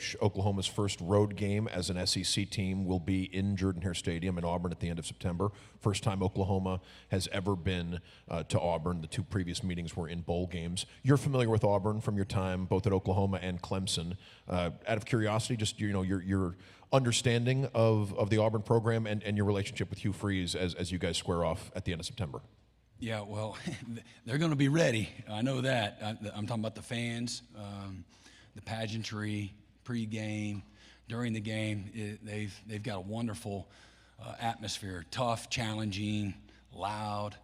coach. Oklahoma's first road game as an SEC team will be in Jordan-Hare Stadium in Auburn at the end of September. First time Oklahoma has ever been to Auburn. The two previous meetings were in bowl games. You're familiar with Auburn from your time both at Oklahoma and Clemson. Out of curiosity, just your understanding of the Auburn program and your relationship with Hugh Freeze as you guys square off at the end of September. Yeah, well, they're going to be ready. I know that. I'm talking about the fans, the pageantry, pregame, during the game. They've got a wonderful atmosphere, tough, challenging, loud.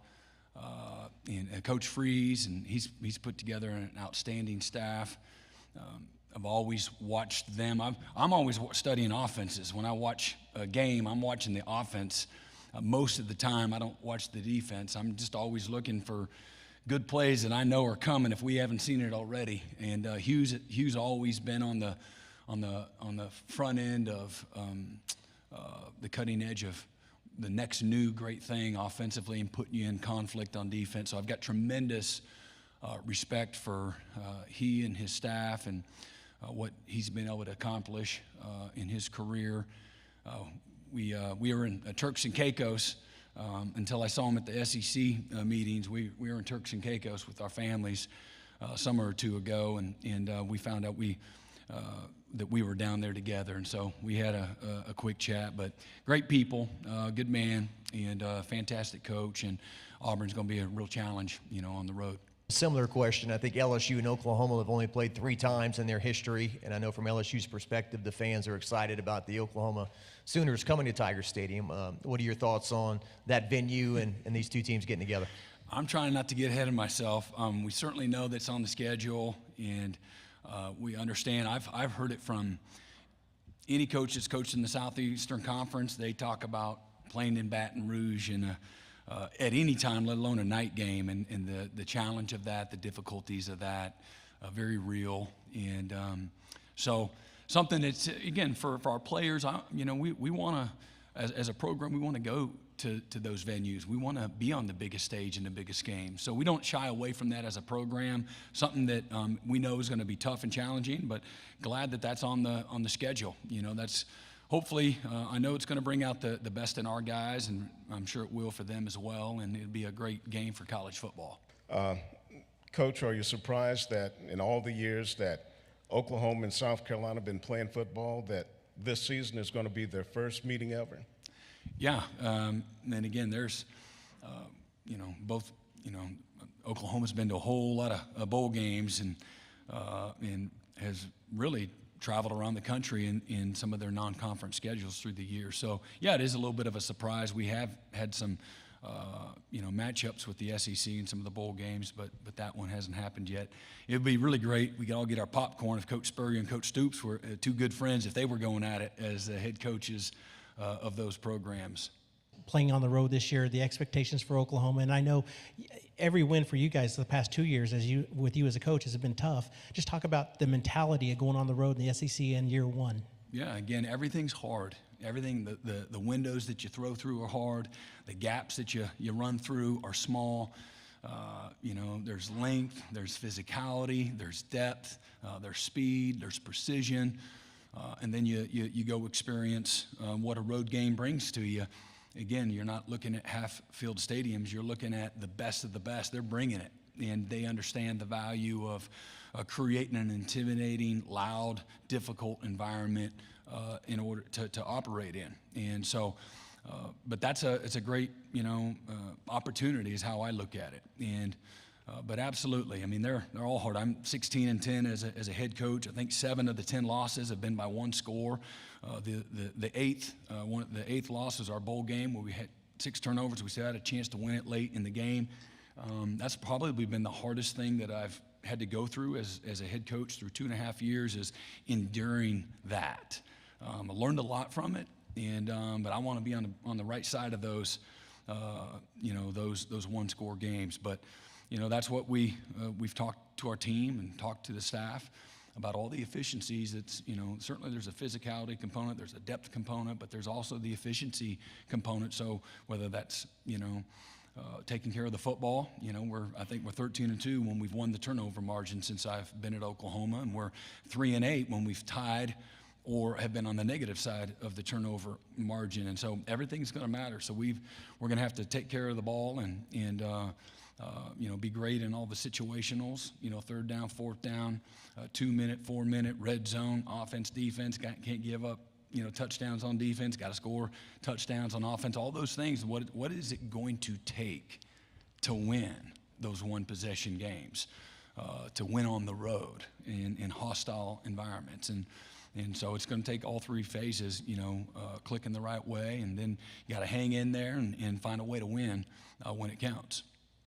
And Coach Freeze, and he's put together an outstanding staff. I've always watched them. I'm always studying offenses. When I watch a game, I'm watching the offense. Most of the time, I don't watch the defense. I'm just always looking for good plays that I know are coming if we haven't seen it already. And Hugh's always been on the front end of the cutting edge of the next new great thing offensively and putting you in conflict on defense. So I've got tremendous respect for he and his staff and what he's been able to accomplish in his career. We were in Turks and Caicos until I saw him at the SEC meetings. We were in Turks and Caicos with our families a summer or two ago, and we found out that we were down there together. And so we had a quick chat. But great people, good man, and fantastic coach. And Auburn's going to be a real challenge, on the road. Similar question. I think LSU and Oklahoma have only played 3 times in their history, and I know from LSU's perspective, the fans are excited about the Oklahoma Sooners coming to Tiger Stadium. What are your thoughts on that venue and these two teams getting together? I'm trying not to get ahead of myself. We certainly know that's on the schedule, and we understand. I've heard it from any coach that's coached in the Southeastern Conference. They talk about playing in Baton Rouge at any time, let alone a night game, and the challenge of that, the difficulties of that, very real. And so something that's, again, for our players, we want to, as a program, we want to go to those venues. We want to be on the biggest stage in the biggest game. So we don't shy away from that as a program, something that we know is going to be tough and challenging, but glad that that's on the schedule. That's hopefully, I know it's going to bring out the best in our guys, and I'm sure it will for them as well, and it'll be a great game for college football. Coach, are you surprised that in all the years that Oklahoma and South Carolina have been playing football, that this season is going to be their first meeting ever? Yeah, and again, there's, both, Oklahoma's been to a whole lot of bowl games and has really traveled around the country in some of their non-conference schedules through the year. So, yeah, it is a little bit of a surprise. We have had some, matchups with the SEC in some of the bowl games, but that one hasn't happened yet. It would be really great. We could all get our popcorn if Coach Spurrier and Coach Stoops were two good friends if they were going at it as the head coaches of those programs. Playing on the road this year, the expectations for Oklahoma, and I know every win for you guys the past 2 years with you as a coach has been tough. Just talk about the mentality of going on the road in the SEC in year one. Yeah, again, everything's hard. Everything, the windows that you throw through are hard. The gaps that you run through are small. There's length, there's physicality, there's depth, there's speed, there's precision. And then you go experience what a road game brings to you. Again, you're not looking at half-field stadiums. You're looking at the best of the best. They're bringing it, and they understand the value of creating an intimidating, loud, difficult environment in order to operate in. And so, but it's a great opportunity is how I look at it. And but absolutely, I mean they're all hard. I'm 16-10 as a head coach. I think 7 of the 10 losses have been by 1 score. The eighth loss was our bowl game where we had 6 turnovers. We still had a chance to win it late in the game. That's probably been the hardest thing that I've had to go through as a head coach through 2.5 years is enduring that. I learned a lot from it, and but I want to be on the right side of those those 1-score games. But that's what we've talked to our team and talked to the staff about all the efficiencies. It's certainly there's a physicality component, there's a depth component, but there's also the efficiency component. So whether that's taking care of the football. You know, I think we're 13-2 when we've won the turnover margin since I've been at Oklahoma, and we're 3-8 when we've tied or have been on the negative side of the turnover margin. And so everything's going to matter. So we're going to have to take care of the ball and you know, be great in all the situationals. You know, 3rd down, 4th down, 2-minute, 4-minute, red zone, offense, defense. Can't give up, you know, touchdowns on defense. Got to score touchdowns on offense. All those things. What is it going to take to win those one-possession games, to win on the road in hostile environments? And so it's going to take all 3 phases, you know, clicking the right way, and then you got to hang in there and find a way to win when it counts.